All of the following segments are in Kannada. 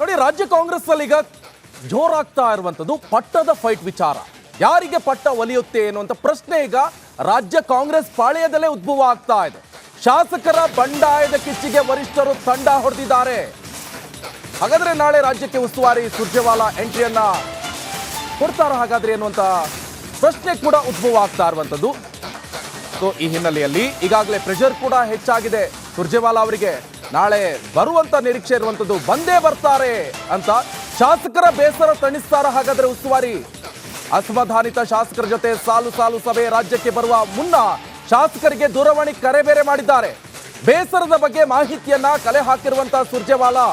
ನೋಡಿ, ರಾಜ್ಯ ಕಾಂಗ್ರೆಸ್ ಅಲ್ಲಿ ಈಗ ಜೋರಾಗ್ತಾ ಇರುವಂತದ್ದು ಪಟ್ಟದ ಫೈಟ್ ವಿಚಾರ. ಯಾರಿಗೆ ಪಟ್ಟ ಒಲಿಯುತ್ತೆ ಎನ್ನುವಂತ ಪ್ರಶ್ನೆ ಈಗ ರಾಜ್ಯ ಕಾಂಗ್ರೆಸ್ ಪಾಳೆಯದಲ್ಲೇ ಉದ್ಭವ ಆಗ್ತಾ ಇದೆ. ಶಾಸಕರ ಬಂಡಾಯದ ಕಿಚ್ಚಿಗೆ ವರಿಷ್ಠರು ತಂಡ ಹೊಡೆದಿದ್ದಾರೆ. ಹಾಗಾದ್ರೆ ನಾಳೆ ರಾಜ್ಯಕ್ಕೆ ಉಸ್ತುವಾರಿ ಸುರ್ಜೇವಾಲಾ ಎಂಟ್ರಿಯನ್ನ ಕೊಡ್ತಾರ ಹಾಗಾದ್ರೆ ಎನ್ನುವಂತ ಪ್ರಶ್ನೆ ಕೂಡ ಉದ್ಭವ ಆಗ್ತಾ ಇರುವಂತದ್ದು. ಸೊ ಈ ಹಿನ್ನೆಲೆಯಲ್ಲಿ ಈಗಾಗಲೇ ಪ್ರೆಷರ್ ಕೂಡ ಹೆಚ್ಚಾಗಿದೆ ಸುರ್ಜೇವಾಲಾ ಅವರಿಗೆ. ನಾಳೆ ಬರುವಂತ ನಿರೀಕ್ಷೆ ಇರುವಂತದ್ದು, ಬಂದೇ ಬರ್ತಾರೆ ಅಂತ. ಶಾಸಕರ ಬೇಸರ ತಣಿಸ್ತಾರ ಹಾಗಾದ್ರೆ ಉಸ್ತುವಾರಿ? ಅಸಮಾಧಾನಿತ ಶಾಸಕರ ಜೊತೆ ಸಾಲು ಸಾಲು ಸಭೆ. ರಾಜ್ಯಕ್ಕೆ ಬರುವ ಮುನ್ನ ಶಾಸಕರಿಗೆ ದೂರವಾಣಿ ಕರೆ ಬೇರೆ ಮಾಡಿದ್ದಾರೆ. ಬೇಸರದ ಬಗ್ಗೆ ಮಾಹಿತಿಯನ್ನ ಕಲೆ ಹಾಕಿರುವಂತಹ ಸುರ್ಜೇವಾಲಾ,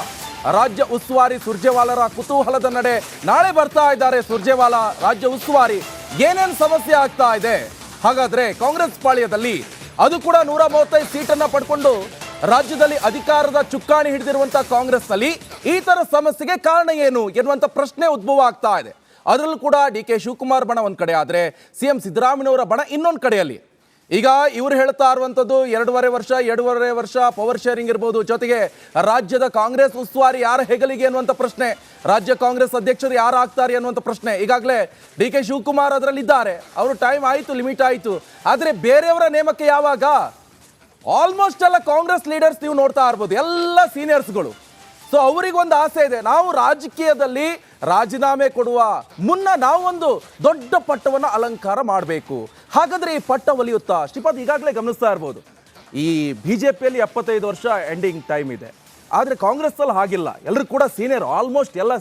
ರಾಜ್ಯ ಉಸ್ತುವಾರಿ ಸುರ್ಜೇವಾಲರ ಕುತೂಹಲದ ನಡೆ ನಾಳೆ ಬರ್ತಾ ಇದ್ದಾರೆ ಸುರ್ಜೇವಾಲಾ ರಾಜ್ಯ ಉಸ್ತುವಾರಿ. ಏನೇನು ಸಮಸ್ಯೆ ಆಗ್ತಾ ಇದೆ ಹಾಗಾದ್ರೆ ಕಾಂಗ್ರೆಸ್ ಪಾಳ್ಯದಲ್ಲಿ? ಅದು ಕೂಡ 135 ಸೀಟನ್ನ ಪಡ್ಕೊಂಡು ರಾಜ್ಯದಲ್ಲಿ ಅಧಿಕಾರದ ಚುಕ್ಕಾಣಿ ಹಿಡಿದಿರುವಂತಹ ಕಾಂಗ್ರೆಸ್ ನಲ್ಲಿ ಈ ತರ ಸಮಸ್ಯೆಗೆ ಕಾರಣ ಏನು ಎನ್ನುವಂತ ಪ್ರಶ್ನೆ ಉದ್ಭವ ಆಗ್ತಾ ಇದೆ. ಅದರಲ್ಲೂ ಕೂಡ ಡಿ.ಕೆ. ಶಿವಕುಮಾರ್ ಬಣ ಒಂದ್ ಕಡೆ ಆದ್ರೆ ಸಿಎಂ ಸಿದ್ದರಾಮಯ್ಯನವರ ಬಣ ಇನ್ನೊಂದು ಕಡೆಯಲ್ಲಿ. ಈಗ ಇವರು ಹೇಳ್ತಾ ಇರುವಂತದ್ದು 2.5 ವರ್ಷ ಪವರ್ ಶೇರಿಂಗ್ ಇರ್ಬೋದು, ಜೊತೆಗೆ ರಾಜ್ಯದ ಕಾಂಗ್ರೆಸ್ ಉಸ್ತುವಾರಿ ಯಾರ ಹೆಗಲಿಗೆ ಅನ್ನುವಂಥ ಪ್ರಶ್ನೆ, ರಾಜ್ಯ ಕಾಂಗ್ರೆಸ್ ಅಧ್ಯಕ್ಷರು ಯಾರು ಆಗ್ತಾರೆ ಅನ್ನುವಂಥ ಪ್ರಶ್ನೆ. ಈಗಾಗಲೇ ಡಿ.ಕೆ. ಶಿವಕುಮಾರ್ ಅದರಲ್ಲಿ ಇದ್ದಾರೆ. ಅವರು ಟೈಮ್ ಆಯಿತು, ಲಿಮಿಟ್ ಆಯಿತು. ಆದರೆ ಬೇರೆಯವರ ನೇಮಕ ಯಾವಾಗ? ಆಲ್ಮೋಸ್ಟ್ ಎಲ್ಲ ಕಾಂಗ್ರೆಸ್ ಲೀಡರ್ಸ್ ನೀವು ನೋಡ್ತಾ ಇರ್ಬೋದು, ಎಲ್ಲ ಸೀನಿಯರ್ಸ್ಗಳು. ಸೊ ಅವರಿಗೊಂದು ಆಸೆ ಇದೆ, ನಾವು ರಾಜಕೀಯದಲ್ಲಿ ರಾಜೀನಾಮೆ ಕೊಡುವ ಮುನ್ನ ನಾವು ಒಂದು ದೊಡ್ಡ ಪಟ್ಟವನ್ನು ಅಲಂಕಾರ ಮಾಡಬೇಕು. ಹಾಗಾದ್ರೆ ಈ ಪಟ್ಟ ಒಲಿಯುತ್ತಾ? ಶ್ರೀಪಾದ್, ಈಗಾಗಲೇ ಗಮನಿಸ್ತಾ ಇರ್ಬೋದು, ಈ ಬಿಜೆಪಿಯಲ್ಲಿ 75 ವರ್ಷ ಎಂಡಿಂಗ್ ಟೈಮ್ ಇದೆ. ಆದರೆ ಕಾಂಗ್ರೆಸ್ಸಲ್ಲಿ ಹಾಗಿಲ್ಲ. ಎಲ್ಲರೂ ಕೂಡ ಸೀನಿಯರ್, ಆಲ್ಮೋಸ್ಟ್ ಎಲ್ಲ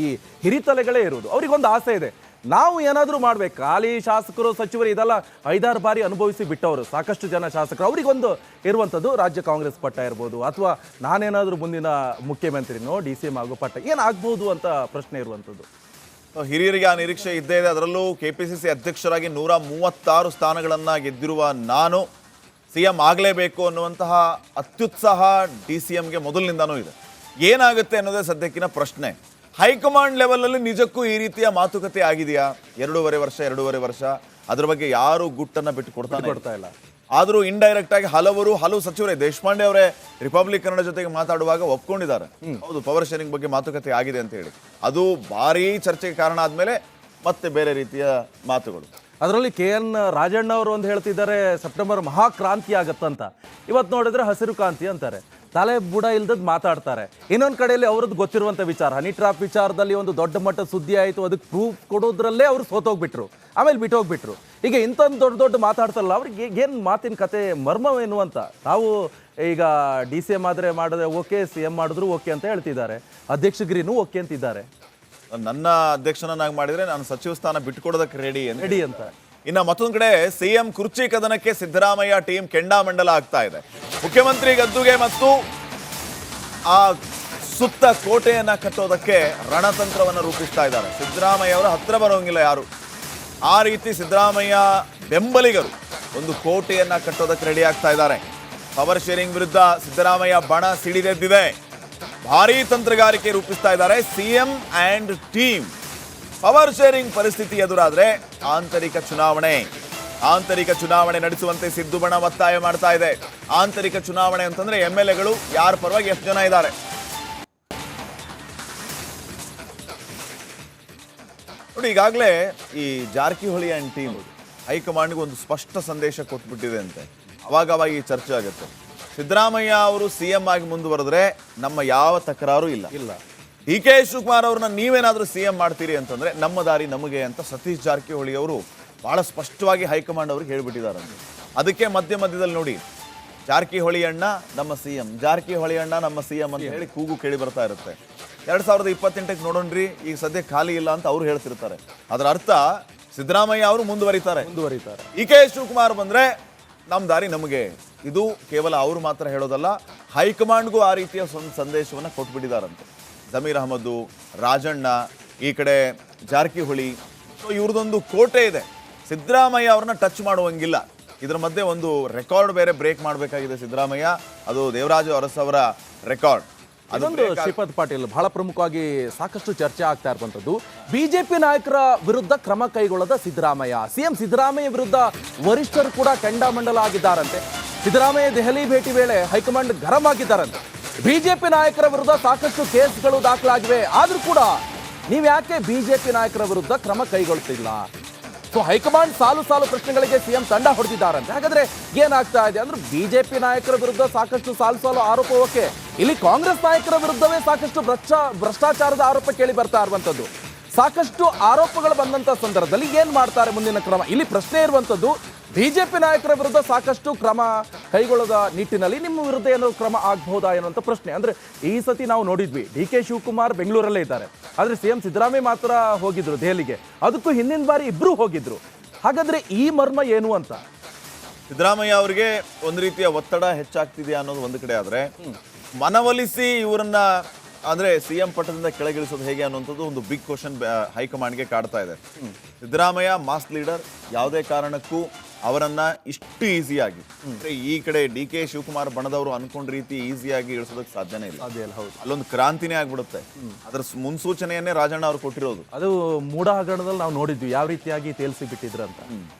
ಈ ಹಿರಿತಲೆಗಳೇ ಇರುವುದು. ಅವರಿಗೊಂದು ಆಸೆ ಇದೆ, ನಾವು ಏನಾದರೂ ಮಾಡ್ಬೇಕು. ಖಾಲಿ ಶಾಸಕರು ಸಚಿವರು ಇದೆಲ್ಲ 5-6 ಬಾರಿ ಅನುಭವಿಸಿ ಬಿಟ್ಟವರು ಸಾಕಷ್ಟು ಜನ ಶಾಸಕರು. ಅವರಿಗೊಂದು ಇರುವಂಥದ್ದು ರಾಜ್ಯ ಕಾಂಗ್ರೆಸ್ ಪಟ್ಟ ಇರ್ಬೋದು, ಅಥವಾ ನಾನೇನಾದರೂ ಮುಂದಿನ ಮುಖ್ಯಮಂತ್ರಿನೋ DCM ಆಗೋ ಪಟ್ಟ ಏನಾಗ್ಬೋದು ಅಂತ ಪ್ರಶ್ನೆ ಇರುವಂಥದ್ದು. ಹಿರಿಯರಿಗೆ ಆ ನಿರೀಕ್ಷೆ ಇದ್ದೇ ಇದೆ. ಅದರಲ್ಲೂ KPCC ಅಧ್ಯಕ್ಷರಾಗಿ 136 ಸ್ಥಾನಗಳನ್ನು ಗೆದ್ದಿರುವ ನಾನು CM ಆಗಲೇಬೇಕು ಅನ್ನುವಂತಹ ಅತ್ಯುತ್ಸಾಹ DCMಗೆ ಮೊದಲಿನಿಂದನೂ ಇದೆ. ಏನಾಗುತ್ತೆ ಅನ್ನೋದೇ ಸದ್ಯಕ್ಕಿನ ಪ್ರಶ್ನೆ. ಹೈಕಮಾಂಡ್ ಲೆವೆಲಲ್ಲಿ ನಿಜಕ್ಕೂ ಈ ರೀತಿಯ ಮಾತುಕತೆ ಆಗಿದೆಯಾ? 2.5 ವರ್ಷ ಅದ್ರ ಬಗ್ಗೆ ಯಾರು ಗುಟ್ಟನ್ನು ಬಿಟ್ಟು ಕೊಡ್ತಾ ಇಲ್ಲ. ಆದರೂ ಇಂಡೈರೆಕ್ಟ್ ಆಗಿ ಹಲವು ಸಚಿವರೇ, ದೇಶಪಾಂಡೆ ಅವರೇ ರಿಪಬ್ಲಿಕ್ ಕನ್ನಡ ಜೊತೆಗೆ ಮಾತಾಡುವಾಗ ಒಪ್ಕೊಂಡಿದ್ದಾರೆ, ಹೌದು ಪವರ್ ಶೇರಿಂಗ್ ಬಗ್ಗೆ ಮಾತುಕತೆ ಆಗಿದೆ ಅಂತ ಹೇಳಿ. ಅದು ಭಾರೀ ಚರ್ಚೆಗೆ ಕಾರಣ ಆದ್ಮೇಲೆ ಮತ್ತೆ ಬೇರೆ ರೀತಿಯ ಮಾತುಗಳು. ಅದರಲ್ಲಿ KN ರಾಜಣ್ಣ ಅವರು ಒಂದು ಹೇಳ್ತಿದ್ದಾರೆ, ಸೆಪ್ಟೆಂಬರ್ ಮಹಾಕ್ರಾಂತಿ ಆಗತ್ತಂತ. ಇವತ್ತು ನೋಡಿದ್ರೆ ಹಸಿರು ಕ್ರಾಂತಿ ಅಂತಾರೆ. ತಲೆ ಬುಡ ಇಲ್ದದ್ ಮಾತಾಡ್ತಾರೆ. ಇನ್ನೊಂದು ಕಡೆಯಲ್ಲಿ ಅವ್ರದ್ದು ಗೊತ್ತಿರುವಂಥ ವಿಚಾರ, ಹನಿ ಟ್ರಾಪ್ ವಿಚಾರದಲ್ಲಿ ಒಂದು ದೊಡ್ಡ ಮಟ್ಟದ ಸುದ್ದಿ ಆಯಿತು, ಅದಕ್ಕೆ ಪ್ರೂಫ್ ಕೊಡೋದ್ರಲ್ಲೇ ಅವರು ಸೋತೋಗ್ಬಿಟ್ರು, ಆಮೇಲೆ ಬಿಟ್ಟೋಗ್ಬಿಟ್ರು. ಈಗ ಇಂಥದ್ದು ದೊಡ್ಡ ಮಾತಾಡ್ತಾರಲ್ಲ, ಅವ್ರಿಗೆ ಏನು ಮಾತಿನ ಕತೆ ಮರ್ಮವೇನು ಅಂತ. ತಾವು ಈಗ DCM ಆದರೆ ಮಾಡಿದ್ರೆ ಓಕೆ, CM ಮಾಡಿದ್ರು ಓಕೆ ಅಂತ ಹೇಳ್ತಿದ್ದಾರೆ, ಅಧ್ಯಕ್ಷಗಿರಿನೂ ಓಕೆ ಅಂತಿದ್ದಾರೆ. ನನ್ನ ಅಧ್ಯಕ್ಷನಾಗಿ ಮಾಡಿದ್ರೆ ನಾನು ಸಚಿವ ಸ್ಥಾನ ಬಿಟ್ಟುಕೊಡೋದಕ್ಕೆ ರೆಡಿ ಅಂತ. ಇನ್ನು ಮತ್ತೊಂದು ಕಡೆ CM ಕುರ್ಚಿ ಕದನಕ್ಕೆ ಸಿದ್ದರಾಮಯ್ಯ ಟೀಮ್ ಕೆಂಡಾಮಂಡಲ ಆಗ್ತಾ ಇದೆ. ಮುಖ್ಯಮಂತ್ರಿ ಗದ್ದುಗೆ ಮತ್ತು ಆ ಸುತ್ತ ಕೋಟೆಯನ್ನ ಕಟ್ಟೋದಕ್ಕೆ ರಣತಂತ್ರವನ್ನು ರೂಪಿಸ್ತಾ ಇದ್ದಾರೆ. ಸಿದ್ದರಾಮಯ್ಯ ಅವರ ಹತ್ರ ಬರೋಂಗಿಲ್ಲ ಯಾರು. ಆ ರೀತಿ ಸಿದ್ದರಾಮಯ್ಯ ಬೆಂಬಲಿಗರು ಒಂದು ಕೋಟೆಯನ್ನ ಕಟ್ಟೋದಕ್ಕೆ ರೆಡಿ ಆಗ್ತಾ ಇದ್ದಾರೆ. ಪವರ್ ಶೇರಿಂಗ್ ವಿರುದ್ಧ ಸಿದ್ದರಾಮಯ್ಯ ಬಣ ಸಿಡಿದೆದ್ದಿದೆ. ಭಾರೀ ತಂತ್ರಗಾರಿಕೆ ರೂಪಿಸ್ತಾ ಇದ್ದಾರೆ CM and team. Power sharing ಪರಿಸ್ಥಿತಿ ಎದುರಾದ್ರೆ ಆಂತರಿಕ ಚುನಾವಣೆ ನಡೆಸುವಂತೆ ಸಿದ್ದು ಬಣ ಒತ್ತಾಯ ಮಾಡ್ತಾ ಇದೆ. ಆಂತರಿಕ ಚುನಾವಣೆ ಅಂತಂದ್ರೆ MLAಗಳು ಯಾರ ಪರವಾಗಿ ಎಷ್ಟು ಜನ ಇದ್ದಾರೆ. ನೋಡಿ, ಈಗಾಗಲೇ ಈ ಜಾರಕಿಹೊಳಿ ಅಂಡ್ ಟೀಮ್ ಹೈಕಮಾಂಡ್ಗೆ ಒಂದು ಸ್ಪಷ್ಟ ಸಂದೇಶ ಕೊಟ್ಬಿಟ್ಟಿದೆ ಅಂತೆ. ಅವಾಗ ಈ ಚರ್ಚೆ ಆಗುತ್ತೆ. ಸಿದ್ದರಾಮಯ್ಯ ಅವರು CM ಆಗಿ ಮುಂದುವರೆದ್ರೆ ನಮ್ಮ ಯಾವ ತಕರಾರು ಇಲ್ಲ. ಡಿ.ಕೆ. ಶಿವಕುಮಾರ್ ಅವ್ರನ್ನ ನೀವೇನಾದ್ರೂ CM ಮಾಡ್ತೀರಿ ಅಂತಂದ್ರೆ ನಮ್ಮ ದಾರಿ ನಮಗೆ ಅಂತ ಸತೀಶ್ ಜಾರಕಿಹೊಳಿ ಅವರು ಬಹಳ ಸ್ಪಷ್ಟವಾಗಿ ಹೈಕಮಾಂಡ್ ಅವ್ರಿಗೆ ಹೇಳ್ಬಿಟ್ಟಿದ್ದಾರೆ. ಅದಕ್ಕೆ ಮಧ್ಯದಲ್ಲಿ ನೋಡಿ, ಜಾರಕಿಹೊಳಿ ಅಣ್ಣ ನಮ್ಮ CM, ಜಾರಕಿಹೊಳಿ ಅಣ್ಣ ನಮ್ಮ CM ಅಂತ ಹೇಳಿ ಕೂಗು ಕೇಳಿ ಬರ್ತಾ ಇರುತ್ತೆ. 2028ಕ್ಕೆ ನೋಡೋಣ್ರಿ, ಈಗ ಸದ್ಯ ಖಾಲಿ ಇಲ್ಲ ಅಂತ ಅವ್ರು ಹೇಳ್ತಿರ್ತಾರೆ. ಅದರ ಅರ್ಥ ಸಿದ್ದರಾಮಯ್ಯ ಅವರು ಮುಂದುವರಿತಾರೆ. ಡಿ.ಕೆ. ಶಿವಕುಮಾರ್ ಬಂದ್ರೆ ನಮ್ಮ ದಾರಿ ನಮಗೆ. ಇದು ಕೇವಲ ಅವರು ಮಾತ್ರ ಹೇಳೋದಲ್ಲ, ಹೈಕಮಾಂಡ್ಗೂ ಆ ರೀತಿಯ ಸಂದೇಶವನ್ನು ಕೊಟ್ಬಿಟ್ಟಿದ್ದಾರಂತೆ. ಜಮೀರ್ ಅಹಮದ್, ರಾಜಣ್ಣ, ಈ ಕಡೆ ಜಾರಕಿಹೊಳಿ, ಇವ್ರದೊಂದು ಕೋಟೆ ಇದೆ. ಸಿದ್ದರಾಮಯ್ಯ ಅವ್ರನ್ನ ಟಚ್ ಮಾಡುವಂಗಿಲ್ಲ. ಇದರ ಮಧ್ಯೆ ಒಂದು ರೆಕಾರ್ಡ್ ಬೇರೆ ಬ್ರೇಕ್ ಮಾಡಬೇಕಾಗಿದೆ ಸಿದ್ದರಾಮಯ್ಯ. ಅದು ದೇವರಾಜ ಅರಸ್ ಅವರ ರೆಕಾರ್ಡ್. ಅದೊಂದು ಶ್ರೀಪಾದ್ ಪಾಟೀಲ್ ಬಹಳ ಪ್ರಮುಖವಾಗಿ ಸಾಕಷ್ಟು ಚರ್ಚೆ ಆಗ್ತಾ ಇರುವಂತದ್ದು. ಬಿಜೆಪಿ ನಾಯಕರ ವಿರುದ್ಧ ಕ್ರಮ ಕೈಗೊಳ್ಳದ ಸಿದ್ದರಾಮಯ್ಯ, CM ಸಿದ್ದರಾಮಯ್ಯ ವಿರುದ್ಧ ವರಿಷ್ಠರು ಕೂಡ ಕೆಂಡಾಮಂಡಲ ಆಗಿದ್ದಾರಂತೆ. ಸಿದ್ದರಾಮಯ್ಯ ದೆಹಲಿ ಭೇಟಿ ವೇಳೆ ಹೈಕಮಾಂಡ್ ಗರಂ ಆಗಿದ್ದಾರಂತೆ. ಬಿಜೆಪಿ ನಾಯಕರ ವಿರುದ್ಧ ಸಾಕಷ್ಟು ಕೇಸ್ಗಳು ದಾಖಲಾಗಿವೆ. ಆದ್ರೂ ಕೂಡ ನೀವು ಯಾಕೆ ಬಿಜೆಪಿ ನಾಯಕರ ವಿರುದ್ಧ ಕ್ರಮ ಕೈಗೊಳ್ತಿಲ್ಲ? ಸೊ ಹೈಕಮಾಂಡ್ ಸಾಲು ಸಾಲು ಪ್ರಶ್ನೆಗಳಿಗೆ ಸಿಎಂ ತಂಡ ಹೊಡೆದಿದ್ದಾರಂತೆ. ಹಾಗಾದ್ರೆ ಏನಾಗ್ತಾ ಇದೆ ಅಂದ್ರೆ ಬಿಜೆಪಿ ನಾಯಕರ ವಿರುದ್ಧ ಸಾಕಷ್ಟು ಸಾಲು ಸಾಲು ಆರೋಪಕ್ಕೆ ಇಲ್ಲಿ ಕಾಂಗ್ರೆಸ್ ನಾಯಕರ ವಿರುದ್ಧವೇ ಸಾಕಷ್ಟು ಭ್ರಷ್ಟಾಚಾರದ ಆರೋಪ ಕೇಳಿ ಬರ್ತಾ ಇರುವಂತದ್ದು. ಸಾಕಷ್ಟು ಆರೋಪಗಳು ಬಂದಂತ ಸಂದರ್ಭದಲ್ಲಿ ಏನ್ ಮಾಡ್ತಾರೆ ಮುಂದಿನ ಕ್ರಮ? ಇಲ್ಲಿ ಪ್ರಶ್ನೆ ಇರುವಂತದ್ದು ಬಿಜೆಪಿ ನಾಯಕರ ವಿರುದ್ಧ ಸಾಕಷ್ಟು ಕ್ರಮ ಕೈಗೊಳ್ಳದ ನಿಟ್ಟಿನಲ್ಲಿ ನಿಮ್ಮ ವಿರುದ್ಧ ಏನೋ ಕ್ರಮ ಆಗಬಹುದಾ ಎನ್ನುವಂತ ಪ್ರಶ್ನೆ. ಅಂದ್ರೆ ಈ ಸತಿ ನಾವು ನೋಡಿದ್ವಿ DK ಶಿವಕುಮಾರ್ ಬೆಂಗಳೂರಲ್ಲೇ ಇದ್ದಾರೆ, ಆದ್ರೆ ಸಿಎಂ ಸಿದ್ದರಾಮಯ್ಯ ಮಾತ್ರ ಹೋಗಿದ್ರು ದೆಹಲಿಗೆ. ಅದಕ್ಕೂ ಹಿಂದಿನ ಬಾರಿ ಇಬ್ರು ಹೋಗಿದ್ರು. ಹಾಗಾದ್ರೆ ಈ ಮರ್ಮ ಏನು ಅಂತ? ಸಿದ್ದರಾಮಯ್ಯ ಅವರಿಗೆ ಒಂದು ರೀತಿಯ ಒತ್ತಡ ಹೆಚ್ಚಾಗ್ತಿದೆಯಾ ಅನ್ನೋದು ಒಂದು ಕಡೆ ಆದ್ರೆ, ಮನವೊಲಿಸಿ ಇವರನ್ನ ಅಂದ್ರೆ ಸಿಎಂ ಪಟ್ಟದಿಂದ ಕೆಳಗಿಳಿಸೋದು ಹೇಗೆ ಅನ್ನುವಂಥದ್ದು ಒಂದು ಬಿಗ್ ಕ್ವಶನ್ ಹೈಕಮಾಂಡ್ಗೆ ಕಾಡ್ತಾ ಇದೆ. ಸಿದ್ದರಾಮಯ್ಯ ಮಾಸ್ ಲೀಡರ್, ಯಾವುದೇ ಕಾರಣಕ್ಕೂ ಅವರನ್ನ ಇಷ್ಟು ಈಸಿಯಾಗಿ ಈ ಕಡೆ DK ಶಿವಕುಮಾರ್ ಬಣದವರು ಅನ್ಕೊಂಡ ರೀತಿ ಈಸಿಯಾಗಿ ಇಳಿಸೋದಕ್ಕೆ ಸಾಧ್ಯನೇ ಇಲ್ಲ. ಅಲ್ಲೊಂದು ಕ್ರಾಂತಿನೇ ಆಗ್ಬಿಡುತ್ತೆ. ಅದರ ಮುನ್ಸೂಚನೆಯನ್ನೇ ರಾಜಣ್ಣ ಅವ್ರು ಕೊಟ್ಟಿರೋದು. ಅದು ಮೂಢ ಹಗರಣದಲ್ಲಿ ನಾವು ನೋಡಿದ್ವಿ ಯಾವ ರೀತಿಯಾಗಿ ತೇಲ್ಸಿ ಬಿಟ್ಟಿದ್ರಂತ.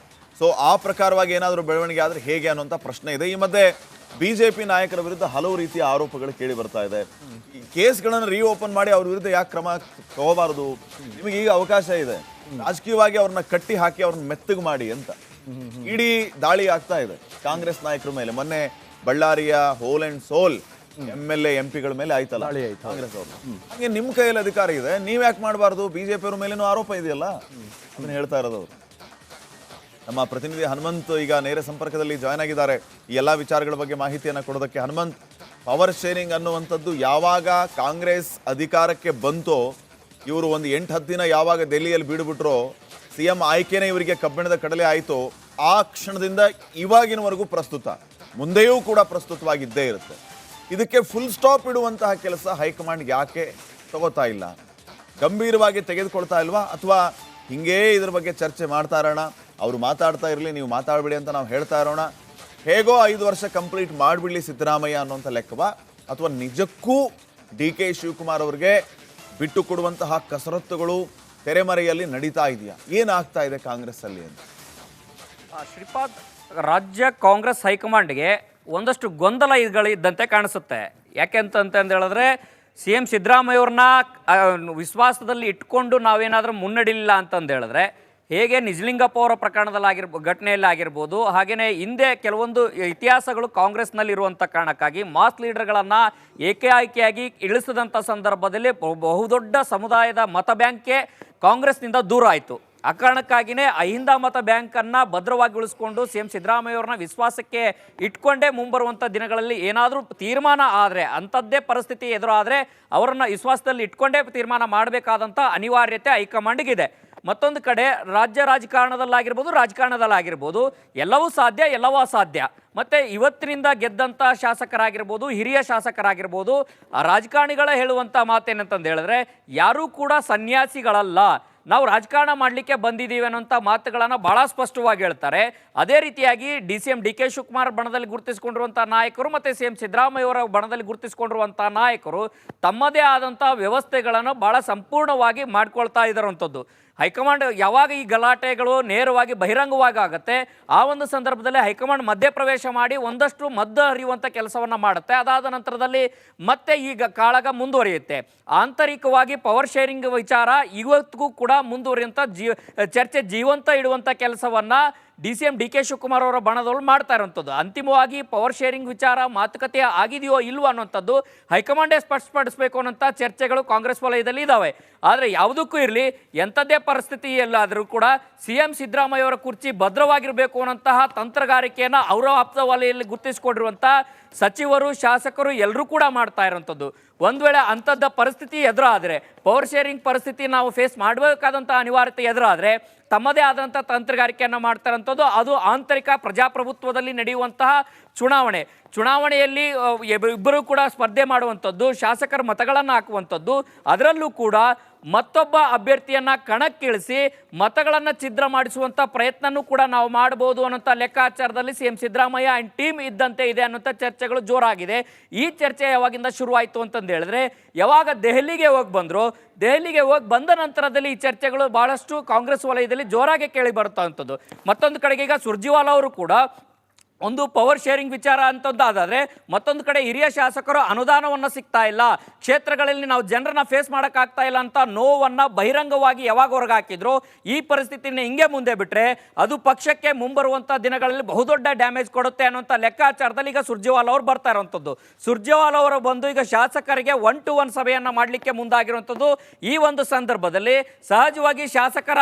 ಸೊ ಆ ಪ್ರಕಾರವಾಗಿ ಏನಾದರೂ ಬೆಳವಣಿಗೆ ಆದ್ರೆ ಹೇಗೆ ಅನ್ನುವಂಥ ಪ್ರಶ್ನೆ ಇದೆ. ಈ ಮಧ್ಯೆ ಬಿಜೆಪಿ ನಾಯಕರ ವಿರುದ್ಧ ಹಲವು ರೀತಿಯ ಆರೋಪಗಳು ಕೇಳಿ ಬರ್ತಾ ಇದೆ. ಈ ಕೇಸ್ಗಳನ್ನು ರೀಓಪನ್ ಮಾಡಿ ಅವ್ರ ವಿರುದ್ಧ ಯಾಕೆ ಕ್ರಮ ತಗೋಬಾರದು? ನಿಮಗೆ ಈಗ ಅವಕಾಶ ಇದೆ, ರಾಜಕೀಯವಾಗಿ ಅವ್ರನ್ನ ಕಟ್ಟಿ ಹಾಕಿ ಅವ್ರನ್ನ ಮೆತ್ತಗೆ ಮಾಡಿ ಅಂತ ಇಡೀ ದಾಳಿ ಆಗ್ತಾ ಇದೆ ಕಾಂಗ್ರೆಸ್ ನಾಯಕರ ಮೇಲೆ. ಮೊನ್ನೆ ಬಳ್ಳಾರಿಯ whole and sole MLA MP ಗಳ ಮೇಲೆ ಆಯ್ತಲ್ಲ ಕಾಂಗ್ರೆಸ್ ಅವರು. ಹಾಗೆ ನಿಮ್ಮ ಕೈಯಲ್ಲಿ ಅಧಿಕಾರ ಇದೆ, ನೀವ್ ಯಾಕೆ ಮಾಡಬಾರ್ದು? ಬಿಜೆಪಿ ಅವ್ರ ಮೇಲೇನೂ ಆರೋಪ ಇದೆಯಲ್ಲ, ಅದನ್ನ ಹೇಳ್ತಾ ಇರೋದು ಅವರು. ನಮ್ಮ ಪ್ರತಿನಿಧಿ ಹನುಮಂತ್ ಈಗ ನೇರ ಸಂಪರ್ಕದಲ್ಲಿ ಜಾಯ್ನ್ ಆಗಿದ್ದಾರೆ ಈ ಎಲ್ಲ ವಿಚಾರಗಳ ಬಗ್ಗೆ ಮಾಹಿತಿಯನ್ನು ಕೊಡೋದಕ್ಕೆ. ಹನುಮಂತ್, ಪವರ್ ಶೇರಿಂಗ್ ಅನ್ನುವಂಥದ್ದು ಯಾವಾಗ ಕಾಂಗ್ರೆಸ್ ಅಧಿಕಾರಕ್ಕೆ ಬಂತೋ, ಇವರು ಒಂದು 8-10 ದಿನ ಯಾವಾಗ ದೆಹಲಿಯಲ್ಲಿ ಬೀಡುಬಿಟ್ರೋ, ಸಿಎಂ ಆಯ್ಕೆನೇ ಇವರಿಗೆ ಕಬ್ಬಿಣದ ಕಡಲೆ ಆಯಿತು, ಆ ಕ್ಷಣದಿಂದ ಇವಾಗಿನವರೆಗೂ ಪ್ರಸ್ತುತ, ಮುಂದೆಯೂ ಕೂಡ ಪ್ರಸ್ತುತವಾಗಿದ್ದೇ ಇರುತ್ತೆ. ಇದಕ್ಕೆ ಫುಲ್ ಸ್ಟಾಪ್ ಇಡುವಂತಹ ಕೆಲಸ ಹೈಕಮಾಂಡ್ ಯಾಕೆ ತಗೋತಾ ಇಲ್ಲ? ಗಂಭೀರವಾಗಿ ತೆಗೆದುಕೊಳ್ತಾ ಇಲ್ವಾ? ಅಥವಾ ಹಿಂಗೇ ಇದ್ರ ಬಗ್ಗೆ ಚರ್ಚೆ ಮಾಡ್ತಾ ಇರೋಣ, ಅವರು ಮಾತಾಡ್ತಾ ಇರಲಿ, ನೀವು ಮಾತಾಡಬೇಡಿ ಅಂತ ನಾವು ಹೇಳ್ತಾ ಇರೋಣ, ಹೇಗೋ 5 ವರ್ಷ ಕಂಪ್ಲೀಟ್ ಮಾಡಿಬಿಡ್ಲಿ ಸಿದ್ದರಾಮಯ್ಯ ಅನ್ನೋಂಥ ಲೆಕ್ಕವಾ? ಅಥವಾ ನಿಜಕ್ಕೂ DK ಶಿವಕುಮಾರ್ ಅವರಿಗೆ ಬಿಟ್ಟು ಕೊಡುವಂತಹ ಕಸರತ್ತುಗಳು ತೆರೆಮರೆಯಲ್ಲಿ ನಡೀತಾ ಇದೆಯಾ? ಏನಾಗ್ತಾ ಇದೆ ಕಾಂಗ್ರೆಸ್ ಅಲ್ಲಿ ಅಂತ? ಶ್ರೀಪಾದ್, ರಾಜ್ಯ ಕಾಂಗ್ರೆಸ್ ಹೈಕಮಾಂಡ್ಗೆ ಒಂದಷ್ಟು ಗೊಂದಲಗಳಿದ್ದಂತೆ ಕಾಣಿಸುತ್ತೆ. ಯಾಕೆ ಅಂತ ಹೇಳಿದ್ರೆ CM ಸಿದ್ದರಾಮಯ್ಯ ಅವ್ರನ್ನ ವಿಶ್ವಾಸದಲ್ಲಿ ಇಟ್ಕೊಂಡು ನಾವೇನಾದರೂ ಮುನ್ನಡಿಲಿಲ್ಲ ಅಂತಂದು ಹೇಳಿದ್ರೆ, ಹೇಗೆ ನಿಜಲಿಂಗಪ್ಪ ಅವರ ಪ್ರಕರಣದಲ್ಲಿ ಘಟನೆಯಲ್ಲಿ ಆಗಿರ್ಬೋದು, ಹಾಗೆಯೇ ಹಿಂದೆ ಕೆಲವೊಂದು ಇತಿಹಾಸಗಳು ಕಾಂಗ್ರೆಸ್ನಲ್ಲಿರುವಂಥ ಕಾರಣಕ್ಕಾಗಿ ಮಾಸ್ ಲೀಡರ್ಗಳನ್ನು ಏಕಾಏಕಿಯಾಗಿ ಇಳಿಸಿದಂಥ ಸಂದರ್ಭದಲ್ಲಿ ಬಹುದೊಡ್ಡ ಸಮುದಾಯದ ಮತ ಬ್ಯಾಂಕ್ಗೆ ಕಾಂಗ್ರೆಸ್ನಿಂದ ದೂರ ಆಯಿತು. ಆ ಕಾರಣಕ್ಕಾಗಿಯೇ ಅಹಿಂದ ಮತ ಬ್ಯಾಂಕನ್ನು ಭದ್ರವಾಗಿ ಉಳಿಸ್ಕೊಂಡು CM ಸಿದ್ದರಾಮಯ್ಯ ಅವ್ರನ್ನ ವಿಶ್ವಾಸಕ್ಕೆ ಇಟ್ಕೊಂಡೇ ಮುಂಬರುವಂಥ ದಿನಗಳಲ್ಲಿ ಏನಾದರೂ ತೀರ್ಮಾನ ಆದರೆ, ಅಂಥದ್ದೇ ಪರಿಸ್ಥಿತಿ ಎದುರಾದರೆ ಅವರನ್ನು ವಿಶ್ವಾಸದಲ್ಲಿ ಇಟ್ಕೊಂಡೇ ತೀರ್ಮಾನ ಮಾಡಬೇಕಾದಂಥ ಅನಿವಾರ್ಯತೆ ಹೈಕಮಾಂಡ್ಗಿದೆ. ಮತ್ತೊಂದು ಕಡೆ ರಾಜಕಾರಣದಲ್ಲಾಗಿರ್ಬೋದು ಎಲ್ಲವೂ ಸಾಧ್ಯ, ಎಲ್ಲವೂ ಅಸಾಧ್ಯ. ಮತ್ತು ಇವತ್ತಿನಿಂದ ಗೆದ್ದಂಥ ಶಾಸಕರಾಗಿರ್ಬೋದು, ಹಿರಿಯ ಶಾಸಕರಾಗಿರ್ಬೋದು, ರಾಜಕಾರಣಿಗಳ ಹೇಳುವಂಥ ಮಾತೇನಂತಂದು ಹೇಳಿದ್ರೆ, ಯಾರೂ ಕೂಡ ಸನ್ಯಾಸಿಗಳಲ್ಲ, ನಾವು ರಾಜಕಾರಣ ಮಾಡಲಿಕ್ಕೆ ಬಂದಿದ್ದೀವಿ ಅನ್ನೋಂಥ ಮಾತುಗಳನ್ನು ಭಾಳ ಸ್ಪಷ್ಟವಾಗಿ ಹೇಳ್ತಾರೆ. ಅದೇ ರೀತಿಯಾಗಿ DK ಶಿವಕುಮಾರ್ ಬಣದಲ್ಲಿ ಗುರುತಿಸಿಕೊಂಡಿರುವಂಥ ನಾಯಕರು ಮತ್ತು CM ಸಿದ್ದರಾಮಯ್ಯ ಅವರ ಬಣದಲ್ಲಿ ಗುರುತಿಸಿಕೊಂಡಿರುವಂಥ ನಾಯಕರು ತಮ್ಮದೇ ಆದಂಥ ವ್ಯವಸ್ಥೆಗಳನ್ನು ಭಾಳ ಸಂಪೂರ್ಣವಾಗಿ ಮಾಡ್ಕೊಳ್ತಾ ಇದ್ದಾರಂಥದ್ದು. ಹೈಕಮಾಂಡ್ ಯಾವಾಗ ಈ ಗಲಾಟೆಗಳು ನೇರವಾಗಿ ಬಹಿರಂಗವಾಗಿ ಆಗುತ್ತೆ, ಆ ಒಂದು ಸಂದರ್ಭದಲ್ಲಿ ಹೈಕಮಾಂಡ್ ಮಧ್ಯಪ್ರವೇಶ ಮಾಡಿ ಒಂದಷ್ಟು ಮದ್ದು ಹರಿಯುವಂಥ ಕೆಲಸವನ್ನು ಮಾಡುತ್ತೆ. ಅದಾದ ನಂತರದಲ್ಲಿ ಮತ್ತೆ ಈಗ ಕಾಳಗ ಮುಂದುವರಿಯುತ್ತೆ. ಆಂತರಿಕವಾಗಿ ಪವರ್ ಶೇರಿಂಗ್ ವಿಚಾರ ಇವತ್ತಿಗೂ ಕೂಡ ಮುಂದುವರಿಯುವಂಥ ಚರ್ಚೆ ಜೀವಂತ ಇಡುವಂಥ ಕೆಲಸವನ್ನು DK ಶಿವಕುಮಾರ್ ಅವರ ಬಣದವರು ಮಾಡ್ತಾ ಇರೋಂಥದ್ದು. ಅಂತಿಮವಾಗಿ ಪವರ್ ಶೇರಿಂಗ್ ವಿಚಾರ ಮಾತುಕತೆ ಆಗಿದೆಯೋ ಇಲ್ವೋ ಅನ್ನೋಂಥದ್ದು ಹೈಕಮಾಂಡೇ ಸ್ಪಷ್ಟಪಡಿಸಬೇಕು ಅನ್ನೋಂಥ ಚರ್ಚೆಗಳು ಕಾಂಗ್ರೆಸ್ ವಲಯದಲ್ಲಿ ಇದ್ದಾವೆ. ಆದರೆ ಯಾವುದಕ್ಕೂ ಇರಲಿ, ಎಂಥದ್ದೇ ಪರಿಸ್ಥಿತಿ ಎಲ್ಲಾದರೂ ಕೂಡ CM ಸಿದ್ದರಾಮಯ್ಯ ಅವರ ಕುರ್ಚಿ ಭದ್ರವಾಗಿರಬೇಕು ಅನ್ನೋಂತಹ ತಂತ್ರಗಾರಿಕೆಯನ್ನು ಅವರ ಆಪ್ತ ವಲಯದಲ್ಲಿ ಗುರುತಿಸಿಕೊಂಡಿರುವಂಥ ಸಚಿವರು, ಶಾಸಕರು ಎಲ್ಲರೂ ಕೂಡ ಮಾಡ್ತಾ ಇರೋಂಥದ್ದು. ಒಂದು ವೇಳೆ ಅಂಥದ್ದ ಪರಿಸ್ಥಿತಿ ಎದುರಾದರೆ, ಪವರ್ ಶೇರಿಂಗ್ ಪರಿಸ್ಥಿತಿ ನಾವು ಫೇಸ್ ಮಾಡಬೇಕಾದಂಥ ಅನಿವಾರ್ಯತೆ ಎದುರಾದರೆ ತಮ್ಮದೇ ಆದಂಥ ತಂತ್ರಗಾರಿಕೆಯನ್ನು ಮಾಡ್ತಾರಂಥದ್ದು. ಅದು ಆಂತರಿಕ ಪ್ರಜಾಪ್ರಭುತ್ವದಲ್ಲಿ ನಡೆಯುವಂತಹ ಚುನಾವಣೆಯಲ್ಲಿ ಇಬ್ಬರು ಕೂಡ ಸ್ಪರ್ಧೆ ಮಾಡುವಂಥದ್ದು, ಶಾಸಕರ ಮತಗಳನ್ನು ಹಾಕುವಂಥದ್ದು, ಅದರಲ್ಲೂ ಕೂಡ ಮತ್ತೊಬ್ಬ ಅಭ್ಯರ್ಥಿಯನ್ನು ಕಣಕ್ಕಿಳಿಸಿ ಮತಗಳನ್ನು ಛಿದ್ರ ಮಾಡಿಸುವಂಥ ಪ್ರಯತ್ನನೂ ಕೂಡ ನಾವು ಮಾಡ್ಬೋದು ಅನ್ನೋಂಥ ಲೆಕ್ಕಾಚಾರದಲ್ಲಿ CM ಸಿದ್ದರಾಮಯ್ಯ ಆ್ಯಂಡ್ ಟೀಮ್ ಇದ್ದಂತೆ ಇದೆ ಅನ್ನೋಂಥ ಚರ್ಚೆಗಳು ಜೋರಾಗಿದೆ. ಈ ಚರ್ಚೆ ಯಾವಾಗಿಂದ ಶುರುವಾಯಿತು ಅಂತಂದು ಹೇಳಿದ್ರೆ, ಯಾವಾಗ ದೆಹಲಿಗೆ ಹೋಗಿ ಬಂದ ನಂತರದಲ್ಲಿ ಈ ಚರ್ಚೆಗಳು ಭಾಳಷ್ಟು ಕಾಂಗ್ರೆಸ್ ವಲಯದಲ್ಲಿ ಜೋರಾಗಿ ಕೇಳಿ ಬರುತ್ತಂಥದ್ದು. ಮತ್ತೊಂದು ಕಡೆಗೆ ಈಗ ಸುರ್ಜಿವಾಲಾ ಅವರು ಕೂಡ ಒಂದು ಪವರ್ ಶೇರಿಂಗ್ ವಿಚಾರ ಅಂತಂದಾದ್ರೆ ಮತ್ತೊಂದು ಕಡೆ ಹಿರಿಯ ಶಾಸಕರು ಅನುದಾನವನ್ನು ಸಿಗ್ತಾ ಇಲ್ಲ, ಕ್ಷೇತ್ರಗಳಲ್ಲಿ ನಾವು ಜನರನ್ನ ಫೇಸ್ ಮಾಡೋಕ್ಕಾಗ್ತಾ ಇಲ್ಲ ಅಂತ ನೋವನ್ನು ಬಹಿರಂಗವಾಗಿ ಯಾವಾಗ ಹೊರಗೆ ಹಾಕಿದ್ರು, ಈ ಪರಿಸ್ಥಿತಿನ ಹಿಂಗೆ ಮುಂದೆ ಬಿಟ್ಟರೆ ಅದು ಪಕ್ಷಕ್ಕೆ ಮುಂಬರುವಂಥ ದಿನಗಳಲ್ಲಿ ಬಹುದೊಡ್ಡ ಡ್ಯಾಮೇಜ್ ಕೊಡುತ್ತೆ ಅನ್ನೋಂಥ ಲೆಕ್ಕಾಚಾರದಲ್ಲಿ ಈಗ ಸುರ್ಜೇವಾಲಾ ಅವರು ಬರ್ತಾ ಇರುವಂಥದ್ದು. ಸುರ್ಜೇವಾಲಾ ಅವರು ಬಂದು ಈಗ ಶಾಸಕರಿಗೆ 1-to-1 ಸಭೆಯನ್ನು ಮಾಡಲಿಕ್ಕೆ ಮುಂದಾಗಿರುವಂಥದ್ದು. ಈ ಒಂದು ಸಂದರ್ಭದಲ್ಲಿ ಸಹಜವಾಗಿ ಶಾಸಕರ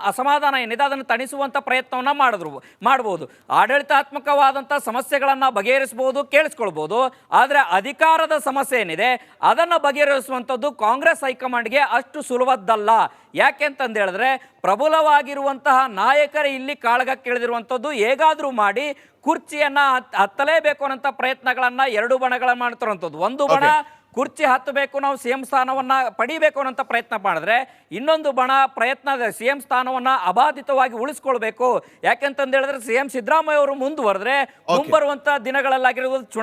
ಅಸಮಾಧಾನ ಏನಿದೆ ಅದನ್ನು ತಣಿಸುವಂಥ ಪ್ರಯತ್ನವನ್ನು ಮಾಡಬಹುದು. ಆಡಳಿತಾತ್ಮಕವಾದಂಥ ಸಮಸ್ಯೆಗಳನ್ನು ಬಗೆಹರಿಸಬಹುದು, ಕೇಳಿಸ್ಕೊಳ್ಬಹುದು. ಆದರೆ ಅಧಿಕಾರದ ಸಮಸ್ಯೆ ಏನಿದೆ ಅದನ್ನು ಬಗೆಹರಿಸುವಂಥದ್ದು ಕಾಂಗ್ರೆಸ್ ಹೈಕಮಾಂಡ್ಗೆ ಅಷ್ಟು ಸುಲಭದ್ದಲ್ಲ. ಯಾಕೆ ಅಂತಂದು ಹೇಳಿದ್ರೆ ಪ್ರಬಲವಾಗಿರುವಂತಹ ನಾಯಕರೇ ಇಲ್ಲಿ ಕಾಳಗಕ್ಕಿಳಿದಿರುವಂಥದ್ದು. ಹೇಗಾದರೂ ಮಾಡಿ ಕುರ್ಚಿಯನ್ನು ಹತ್ತಲೇಬೇಕು ಅನ್ನೋಂಥ ಪ್ರಯತ್ನಗಳನ್ನು ಎರಡು ಬಣಗಳ ಮಾಡ್ತಿರುವಂಥದ್ದು. ಒಂದು ಬಣ ಕುರ್ಚಿ ಹತ್ತಬೇಕು, ನಾವು ಸಿಎಂ ಸ್ಥಾನವನ್ನ ಪಡಿಬೇಕು ಅನ್ನೋಂಥ ಪ್ರಯತ್ನ ಮಾಡಿದ್ರೆ, ಇನ್ನೊಂದು ಬಣ ಪ್ರಯತ್ನ ಸಿಎಂ ಸ್ಥಾನವನ್ನ ಅಬಾಧಿತವಾಗಿ ಉಳಿಸ್ಕೊಳ್ಬೇಕು. ಯಾಕೆಂತಂದು ಹೇಳಿದ್ರೆ ಸಿಎಂ ಸಿದ್ದರಾಮಯ್ಯ ಅವರು ಮುಂದುವರೆದ್ರೆ ಮುಂಬರುವಂತ ದಿನಗಳಲ್ಲಾಗಿರುವುದು